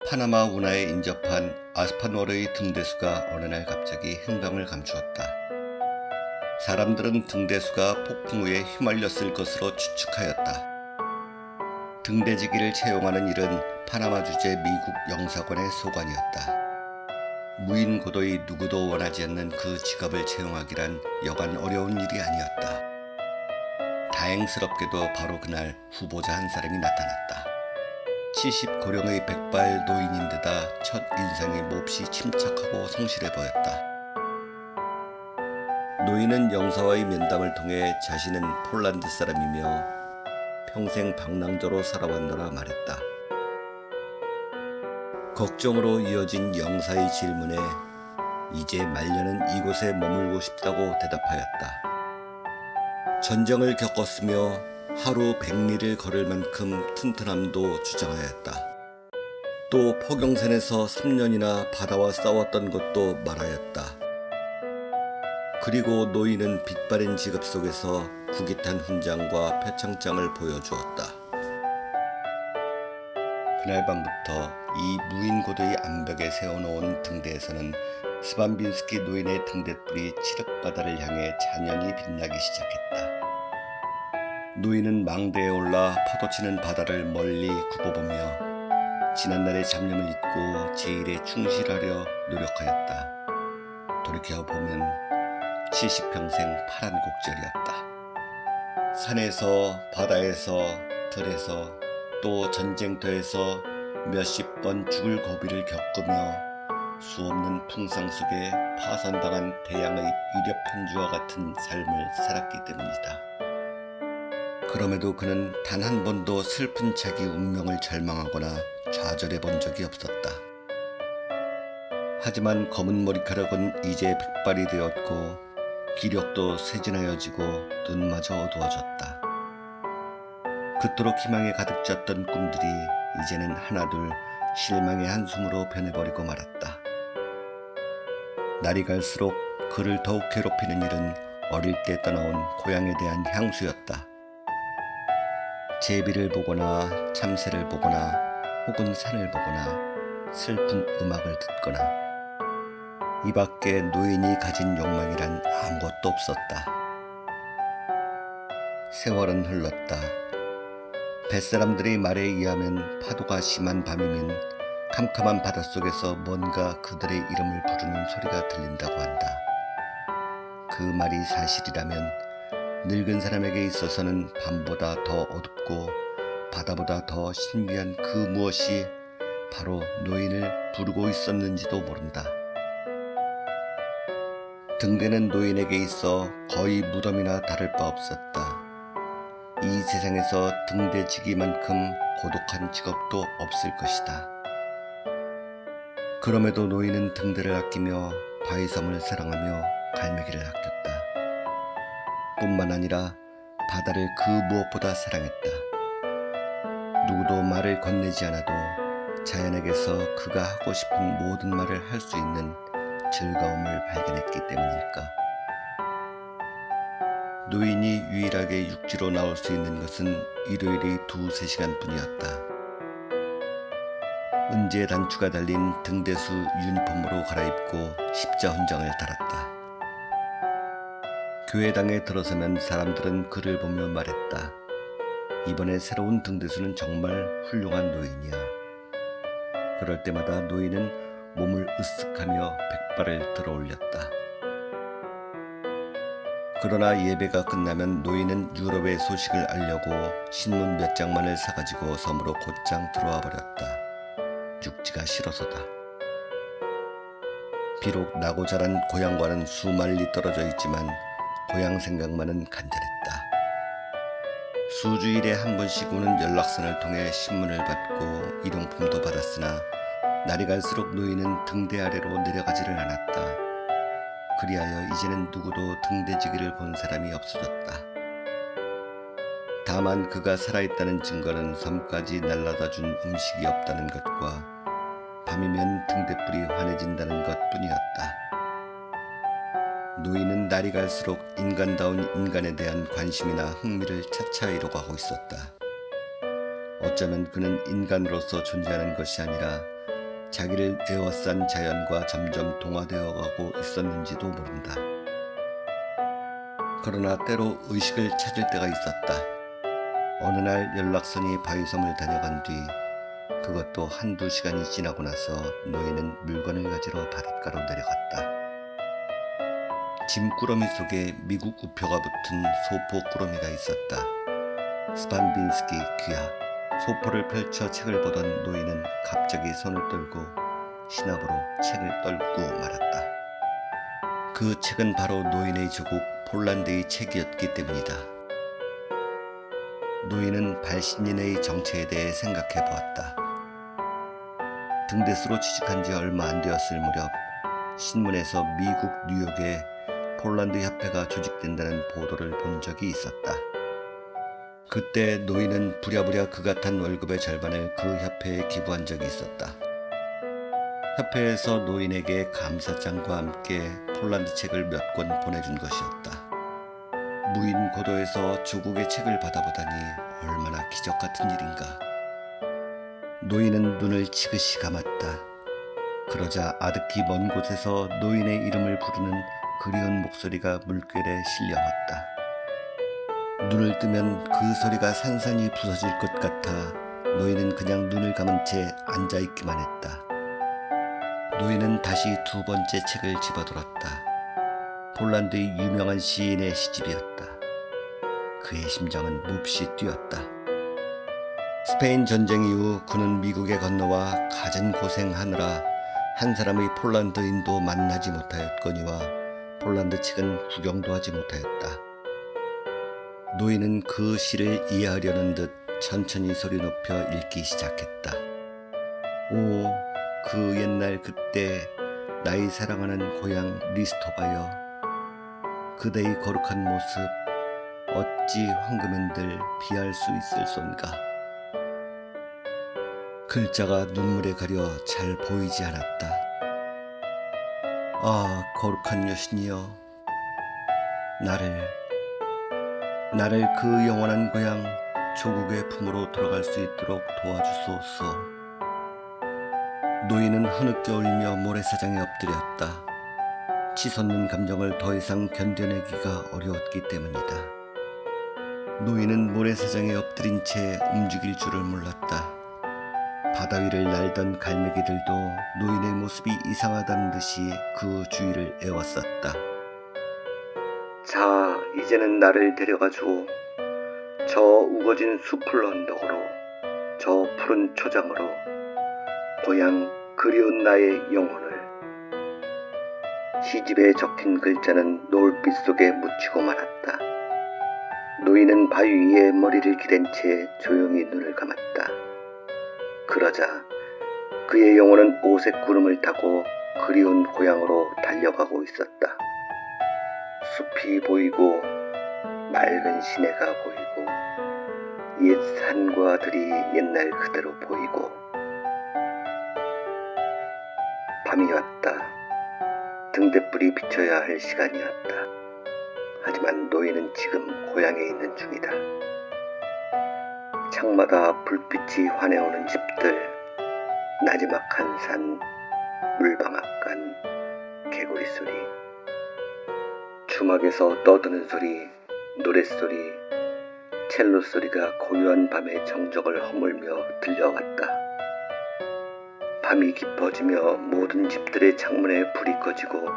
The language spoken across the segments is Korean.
파나마 운하에 인접한 아스파노르의 등대수가 어느 날 갑자기 행방을 감추었다. 사람들은 등대수가 폭풍 우에 휘말렸을 것으로 추측하였다. 등대지기를 채용하는 일은 파나마 주재 미국 영사관의 소관이었다. 무인 고도의 누구도 원하지 않는 그 직업을 채용하기란 여간 어려운 일이 아니었다. 다행스럽게도 바로 그날 후보자 한 사람이 나타났다. 70고령의 백발 노인인데다 첫 인상이 몹시 침착하고 성실해 보였다. 노인은 영사와의 면담을 통해 자신은 폴란드 사람이며 평생 방랑자로 살아왔노라 말했다. 걱정으로 이어진 영사의 질문에 이제 말년은 이곳에 머물고 싶다고 대답하였다. 전쟁을 겪었으며 하루 100리를 걸을 만큼 튼튼함도 주장하였다. 또 포경선에서 3년이나 바다와 싸웠던 것도 말하였다. 그리고 노인은 빛바랜 직업 속에서 구깃한 훈장과 표창장을 보여주었다. 그날 밤부터 이 무인 고도의 암벽에 세워놓은 등대에서는 스반빈스키 노인의 등대불이 칠흑바다를 향해 잔연히 빛나기 시작했다. 노인은 망대에 올라 파도치는 바다를 멀리 굽어보며 지난날의 잡념을 잊고 제일에 충실하려 노력하였다. 돌이켜보면 70평생 파란 곡절이었다. 산에서 바다에서 들에서 또 전쟁터에서 몇십 번 죽을 고비를 겪으며 수없는 풍상 속에 파손당한 대양의 위력편주와 같은 삶을 살았기 때문이다. 그럼에도 그는 단 한 번도 슬픈 자기 운명을 절망하거나 좌절해 본 적이 없었다. 하지만 검은 머리카락은 이제 백발이 되었고 기력도 쇠진하여지고 눈마저 어두워졌다. 그토록 희망에 가득 찼던 꿈들이 이제는 하나둘 실망의 한숨으로 변해버리고 말았다. 날이 갈수록 그를 더욱 괴롭히는 일은 어릴 때 떠나온 고향에 대한 향수였다. 제비를 보거나 참새를 보거나 혹은 산을 보거나 슬픈 음악을 듣거나 이 밖에 노인이 가진 욕망이란 아무것도 없었다. 세월은 흘렀다. 뱃사람들의 말에 의하면 파도가 심한 밤이면 캄캄한 바닷속에서 뭔가 그들의 이름을 부르는 소리가 들린다고 한다. 그 말이 사실이라면 늙은 사람에게 있어서는 밤보다 더 어둡고 바다보다 더 신비한 그 무엇이 바로 노인을 부르고 있었는지도 모른다. 등대는 노인에게 있어 거의 무덤이나 다를 바 없었다. 이 세상에서 등대지기만큼 고독한 직업도 없을 것이다. 그럼에도 노인은 등대를 아끼며 바위섬을 사랑하며 갈매기를 아꼈다. 뿐만 아니라 바다를 그 무엇보다 사랑했다. 누구도 말을 건네지 않아도 자연에게서 그가 하고 싶은 모든 말을 할 수 있는 즐거움을 발견했기 때문일까? 노인이 유일하게 육지로 나올 수 있는 것은 일요일의 2-3시간 뿐이었다. 은재 단추가 달린 등대수 유니폼으로 갈아입고 십자 훈장을 달았다. 교회당에 들어서면 사람들은 그를 보며 말했다. 이번에 새로운 등대수는 정말 훌륭한 노인이야. 그럴 때마다 노인은 몸을 으쓱하며 백발을 들어올렸다. 그러나 예배가 끝나면 노인은 유럽의 소식을 알려고 신문 몇 장만을 사가지고 섬으로 곧장 들어와 버렸다. 죽지가 싫어서다. 비록 나고 자란 고향과는 수만리 떨어져 있지만 고향 생각만은 간절했다. 수주일에 한 번씩 오는 연락선을 통해 신문을 받고 일용품도 받았으나 날이 갈수록 노인은 등대 아래로 내려가지를 않았다. 그리하여 이제는 누구도 등대지기를 본 사람이 없어졌다. 다만 그가 살아있다는 증거는 섬까지 날라다 준 음식이 없다는 것과 밤이면 등대불이 환해진다는 것뿐이었다. 노인은 날이 갈수록 인간다운 인간에 대한 관심이나 흥미를 차차 이뤄가고 있었다. 어쩌면 그는 인간으로서 존재하는 것이 아니라 자기를 에워싼 자연과 점점 동화되어 가고 있었는지도 모른다. 그러나 때로 의식을 찾을 때가 있었다. 어느 날 연락선이 바위섬을 다녀간 뒤, 그것도 한두 시간이 지나고 나서 노인은 물건을 가지러 바닷가로 내려갔다. 짐꾸러미 속에 미국 우표가 붙은 소포 꾸러미가 있었다. 스판빈스키 귀하. 소포를 펼쳐 책을 보던 노인은 갑자기 손을 떨고 신압으로 책을 떨고 말았다. 그 책은 바로 노인의 조국 폴란드의 책이었기 때문이다. 노인은 발신인의 정체에 대해 생각해 보았다. 등대수로 취직한 지 얼마 안 되었을 무렵 신문에서 미국 뉴욕에 폴란드 협회가 조직된다는 보도를 본 적이 있었다. 그때 노인은 부랴부랴 그가 탄 월급의 절반을 그 협회에 기부한 적이 있었다. 협회에서 노인에게 감사장과 함께 폴란드 책을 몇 권 보내준 것이었다. 무인 고도에서 조국의 책을 받아보다니 얼마나 기적 같은 일인가. 노인은 눈을 지그시 감았다. 그러자 아득히 먼 곳에서 노인의 이름을 부르는 그리운 목소리가 물결에 실려왔다. 눈을 뜨면 그 소리가 산산이 부서질 것 같아 노인은 그냥 눈을 감은 채 앉아있기만 했다. 노인은 다시 두 번째 책을 집어들었다. 폴란드의 유명한 시인의 시집이었다. 그의 심장은 몹시 뛰었다. 스페인 전쟁 이후 그는 미국에 건너와 갖은 고생하느라 한 사람의 폴란드인도 만나지 못하였거니와 폴란드 책은 구경도 하지 못하였다. 노인은 그 시를 이해하려는 듯 천천히 소리 높여 읽기 시작했다. 오, 그 옛날 그때 나의 사랑하는 고향 리스토바여, 그대의 거룩한 모습 어찌 황금엔들 비할 수 있을손가. 글자가 눈물에 가려 잘 보이지 않았다. 아, 거룩한 여신이여, 나를 그 영원한 고향 조국의 품으로 돌아갈 수 있도록 도와주소서. 노인은 흐느껴 울며 모래사장에 엎드렸다. 치솟는 감정을 더 이상 견뎌내기가 어려웠기 때문이다. 노인은 모래사장에 엎드린 채 움직일 줄을 몰랐다. 바다 위를 날던 갈매기들도 노인의 모습이 이상하다는 듯이 그 주위를 에워쌌다. 자, 이제는 나를 데려가 주오. 저 우거진 숲을 언덕으로, 저 푸른 초장으로, 고향 그리운 나의 영혼을. 시집에 적힌 글자는 노을빛 속에 묻히고 말았다. 노인은 바위 위에 머리를 기댄 채 조용히 눈을 감았다. 그러자 그의 영혼은 오색 구름을 타고 그리운 고향으로 달려가고 있었다. 숲이 보이고 맑은 시내가 보이고 옛 산과 들이 옛날 그대로 보이고. 밤이 왔다. 등대불이 비춰야 할 시간이었다. 하지만 노인은 지금 고향에 있는 중이다. 창마다 불빛이 환해오는 집들, 나지막한 산, 물방앗간, 개구리 소리, 주막에서 떠드는 소리, 노랫소리, 첼로 소리가 고요한 밤의 정적을 허물며 들려왔다. 밤이 깊어지며 모든 집들의 창문에 불이 꺼지고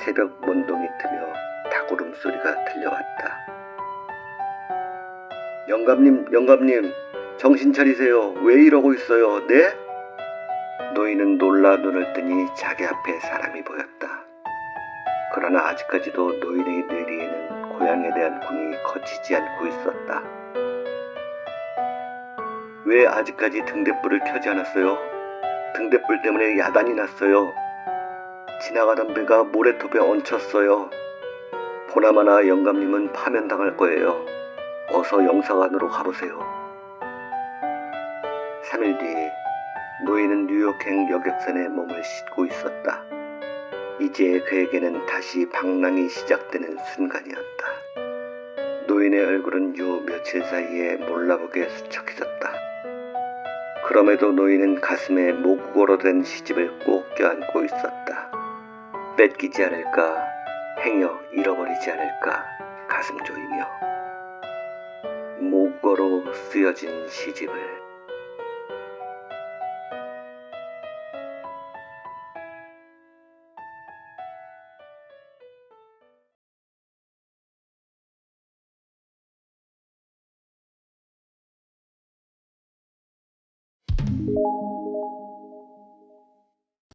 새벽 먼동이 트며 닭울음 소리가 들려왔다. 영감님, 정신 차리세요. 왜 이러고 있어요, 네? 노인은 놀라 눈을 뜨니 자기 앞에 사람이 보였다. 그러나 아직까지도 노인의 뇌리에는 고향에 대한 꿈이 거치지 않고 있었다. 왜 아직까지 등대불을 켜지 않았어요? 등대불 때문에 야단이 났어요. 지나가던 배가 모래톱에 얹혔어요. 보나마나 영감님은 파면당할 거예요. 어서 영사관으로 가보세요. 3일 뒤에 노인은 뉴욕행 여객선에 몸을 싣고 있었다. 이제 그에게는 다시 방랑이 시작되는 순간이었다. 노인의 얼굴은 요 며칠 사이에 몰라보게 수척해졌다. 그럼에도 노인은 가슴에 모국어로 된 시집을 꼭 껴안고 있었다. 뺏기지 않을까, 행여 잃어버리지 않을까 가슴 조이며 모국어로 쓰여진 시집을